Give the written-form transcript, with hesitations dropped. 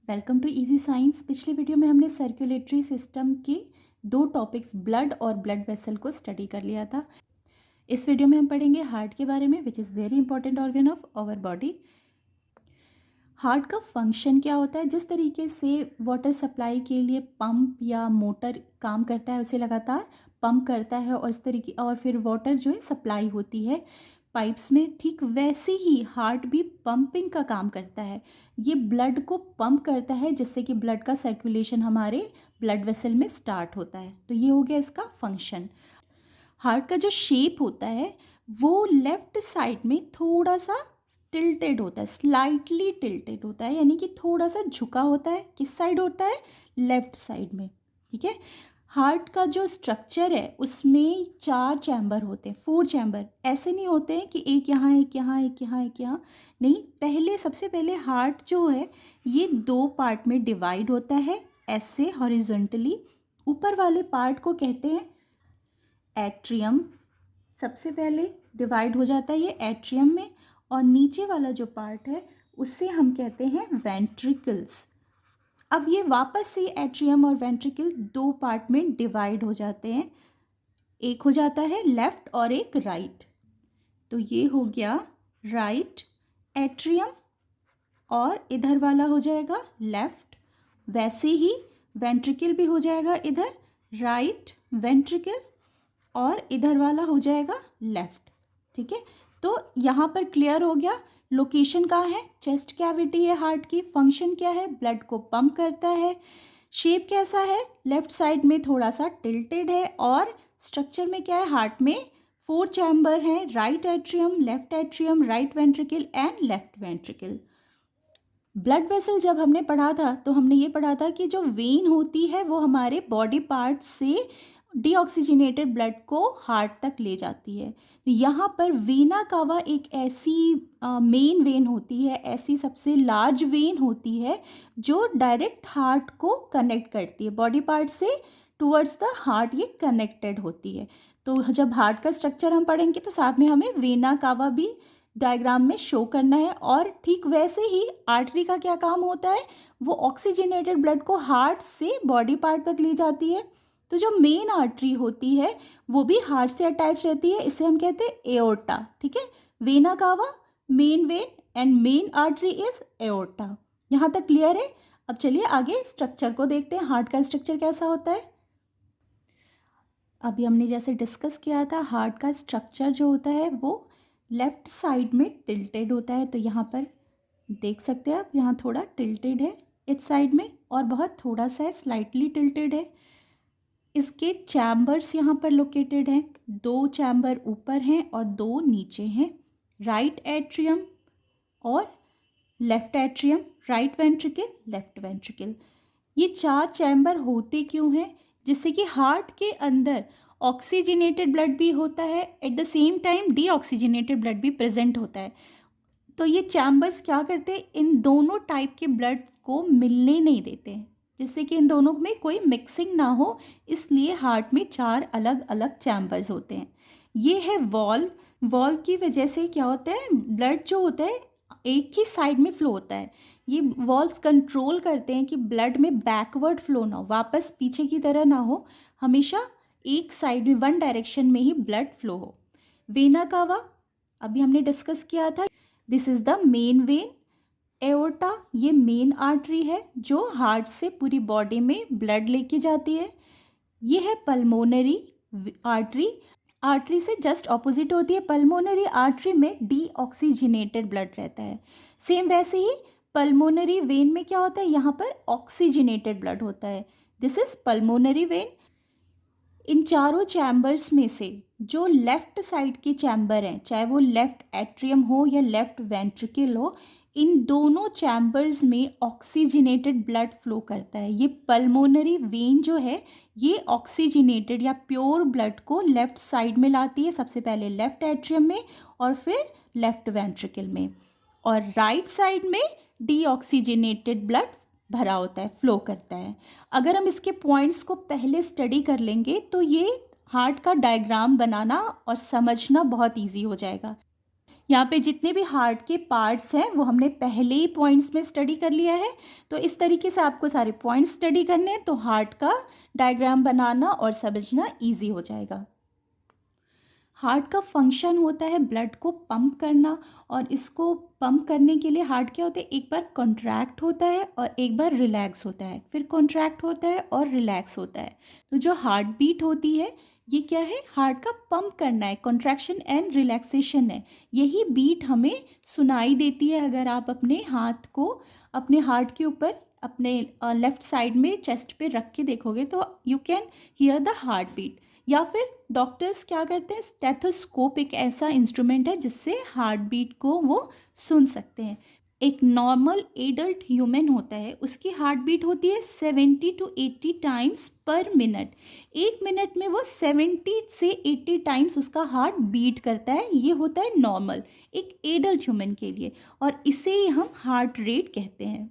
Welcome to easy science. पिछली video में हमने सर्कुलेटरी सिस्टम के दो टॉपिक्स ब्लड और ब्लड वेसल को स्टडी कर लिया था। इस वीडियो में हम पढ़ेंगे हार्ट के बारे में, which is very important organ of our body. Heart का फंक्शन क्या होता है? जिस तरीके से वाटर सप्लाई के लिए पंप या मोटर काम करता है, उसे लगातार पंप करता है और इस तरीके और फिर वाटर जो है सप्लाई होती है पाइप्स में, ठीक वैसे ही हार्ट भी पंपिंग का काम करता है। ये ब्लड को पंप करता है जिससे कि ब्लड का सर्कुलेशन हमारे ब्लड वेसल में स्टार्ट होता है। तो ये हो गया इसका फंक्शन। हार्ट का जो शेप होता है वो लेफ्ट साइड में थोड़ा सा टिल्टेड होता है, स्लाइटली टिल्टेड होता है, यानी कि थोड़ा सा झुका होता है। किस साइड होता है? लेफ्ट साइड में। ठीक है। हार्ट का जो स्ट्रक्चर है उसमें 4 चैम्बर होते हैं, 4 चैम्बर। ऐसे नहीं होते हैं कि एक यहाँ एक यहाँ एक यहाँ एक यहाँ, नहीं। पहले सबसे पहले हार्ट जो है ये 2 पार्ट में डिवाइड होता है, ऐसे हॉरिजॉन्टली। ऊपर वाले पार्ट को कहते हैं एट्रियम। सबसे पहले डिवाइड हो जाता है ये एट्रियम में, और नीचे वाला जो पार्ट है उससे हम कहते हैं वेंट्रिकल्स। अब ये वापस से एट्रियम और वेंट्रिकल 2 पार्ट में डिवाइड हो जाते हैं, एक हो जाता है लेफ्ट और एक राइट। तो ये हो गया राइट एट्रियम और इधर वाला हो जाएगा लेफ्ट। वैसे ही वेंट्रिकल भी हो जाएगा इधर राइट वेंट्रिकल, और इधर वाला हो जाएगा लेफ्ट। ठीक है। तो यहाँ पर क्लियर हो गया लोकेशन कहाँ है? चेस्ट कैविटी है हार्ट की। फंक्शन क्या है? ब्लड को पंप करता है। शेप कैसा है? लेफ्ट साइड में थोड़ा सा टिल्टेड है। और स्ट्रक्चर में क्या है? हार्ट में 4 चैम्बर हैं, right atrium, left atrium, right ventricle and left ventricle. Blood vessel जब हमने पढ़ा था तो हमने ये पढ़ा था कि जो वेन होती है वो हमारे बॉडी पार्ट से डीऑक्सीजनेटेड ब्लड को हार्ट तक ले जाती है। यहाँ पर वेना कावा एक ऐसी मेन वेन होती है, ऐसी सबसे लार्ज वेन होती है जो डायरेक्ट हार्ट को कनेक्ट करती है। बॉडी पार्ट से टुवर्ड्स द हार्ट ये कनेक्टेड होती है। तो जब हार्ट का स्ट्रक्चर हम पढ़ेंगे तो साथ में हमें वेना कावा भी डायग्राम में शो करना है। और ठीक वैसे ही आर्टरी का क्या काम होता है? वो ऑक्सीजनेटेड ब्लड को हार्ट से बॉडी पार्ट तक ले जाती है। तो जो मेन आर्टरी होती है वो भी हार्ट से अटैच रहती है, इसे हम कहते हैं एओर्टा। ठीक है। Vena cava main vein and main artery is aorta. यहाँ तक क्लियर है? अब चलिए आगे स्ट्रक्चर को देखते हैं। हार्ट का स्ट्रक्चर कैसा होता है? अभी हमने जैसे डिस्कस किया था, हार्ट का स्ट्रक्चर जो होता है वो लेफ्ट साइड में टिल्टेड होता है। तो यहाँ पर देख सकते हैं आप, यहाँ थोड़ा टिल्टेड है इस साइड में, और बहुत थोड़ा सा है, स्लाइटली टिल्टेड है। इसके चैम्बर्स यहाँ पर लोकेटेड हैं, 2 चैम्बर ऊपर हैं और 2 नीचे हैं। राइट एट्रियम और left atrium, right ventricle, left ventricle. ये 4 चैम्बर होते क्यों हैं? जिससे कि हार्ट के अंदर ऑक्सीजनेटेड ब्लड भी होता है, at the same time deoxygenated blood भी प्रेजेंट होता है। तो ये चैम्बर्स क्या करते हैं? इन दोनों टाइप के ब्लड को मिलने नहीं देते हैं, जिससे कि इन दोनों में कोई मिक्सिंग ना हो। इसलिए हार्ट में 4 अलग अलग चैम्बर्स होते हैं। ये है वॉल्व। वॉल्व की वजह से क्या होता है? ब्लड जो होता है एक ही साइड में फ्लो होता है। ये वॉल्व्स कंट्रोल करते हैं कि ब्लड में बैकवर्ड फ्लो ना हो, वापस पीछे की तरह ना हो, हमेशा एक साइड में, वन डायरेक्शन में ही ब्लड फ्लो हो। वेना कावा अभी हमने डिस्कस किया था। This is the main vein. Aorta ये मेन आर्टरी है जो हार्ट से पूरी बॉडी में ब्लड लेके जाती है। ये है पल्मोनरी आर्टरी। आर्टरी से जस्ट ऑपोजिट होती है। पल्मोनरी आर्टरी में डीऑक्सीजनेटेड ब्लड रहता है। सेम वैसे ही पल्मोनरी वेन में क्या होता है? यहाँ पर ऑक्सीजनेटेड ब्लड होता है। This is pulmonary vein. इन चारों चैम्बर्स में से जो लेफ्ट साइड के चैम्बर हैं, चाहे वो लेफ्ट एट्रियम हो या लेफ्ट वेंट्रिकल हो, इन दोनों चैम्बर्स में ऑक्सीजनेटेड ब्लड फ्लो करता है। ये पल्मोनरी वेन जो है ये ऑक्सीजनेटेड या प्योर ब्लड को लेफ्ट साइड में लाती है, सबसे पहले लेफ्ट एट्रियम में और फिर लेफ्ट वेंट्रिकल में, और राइट साइड में डीऑक्सीजनेटेड ब्लड भरा होता है, फ्लो करता है। अगर हम इसके पॉइंट्स को पहले स्टडी कर लेंगे तो ये हार्ट का डायग्राम बनाना और समझना बहुत इजी हो जाएगा। यहाँ पे जितने भी हार्ट के पार्ट्स हैं वो हमने पहले ही पॉइंट्स में स्टडी कर लिया है। तो इस तरीके से आपको सारे पॉइंट्स स्टडी करने हैं, तो हार्ट का डायग्राम बनाना और समझना ईजी हो जाएगा। हार्ट का फंक्शन होता है ब्लड को पंप करना, और इसको पंप करने के लिए हार्ट क्या होता है, एक बार कॉन्ट्रैक्ट होता है और एक बार रिलैक्स होता है, फिर कॉन्ट्रैक्ट होता है और रिलैक्स होता है। तो जो हार्ट बीट होती है ये क्या है, हार्ट का पंप करना है, कॉन्ट्रैक्शन एंड रिलैक्सेशन है। यही बीट हमें सुनाई देती है अगर आप अपने हाथ को अपने हार्ट के ऊपर अपने लेफ़्ट साइड में चेस्ट पे रख के देखोगे तो you can hear the heart beat. या फिर डॉक्टर्स क्या करते हैं, स्टेथोस्कोप एक ऐसा इंस्ट्रूमेंट है जिससे हार्ट बीट को वो सुन सकते हैं। एक नॉर्मल एडल्ट ह्यूमन होता है, उसकी हार्ट बीट होती है 70 to 80 टाइम्स पर मिनट। एक मिनट में वो 70 से 80 टाइम्स उसका हार्ट बीट करता है। ये होता है नॉर्मल एक एडल्ट ह्यूमन के लिए, और इसे ही हम हार्ट रेट कहते हैं।